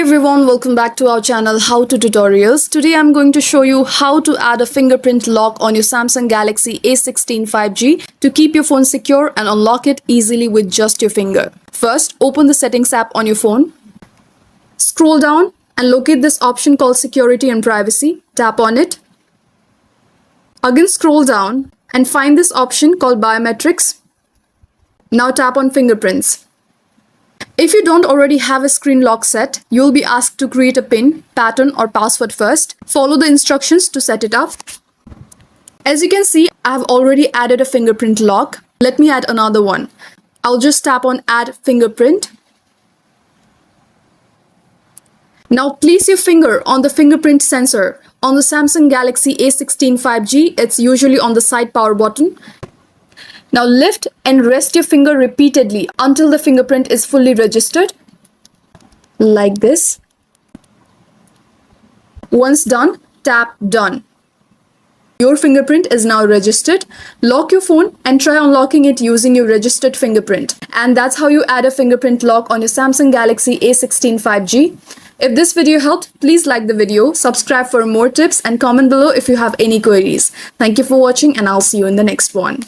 Everyone, welcome back to our channel How to Tutorials. Today I'm going to show you how to add a fingerprint lock on your Samsung Galaxy A16 5G to keep your phone secure and unlock it easily with just your finger. First, open the settings app on your phone. Scroll down and locate this option called Security and Privacy. Tap on it. Again, scroll down and find this option called Biometrics. Now tap on Fingerprints. If you don't already have a screen lock set, you'll be asked to create a PIN, pattern or password first. Follow the instructions to set it up. As you can see, I have already added a fingerprint lock. Let me add another one. I'll just tap on Add Fingerprint. Now place your finger on the fingerprint sensor. On the Samsung Galaxy A16 5G, it's usually on the side power button. Now lift and rest your finger repeatedly until the fingerprint is fully registered. Like this. Once done, tap Done. Your fingerprint is now registered. Lock your phone and try unlocking it using your registered fingerprint. And that's how you add a fingerprint lock on your Samsung Galaxy A16 5G. If this video helped, please like the video, subscribe for more tips and comment below if you have any queries. Thank you for watching and I'll see you in the next one.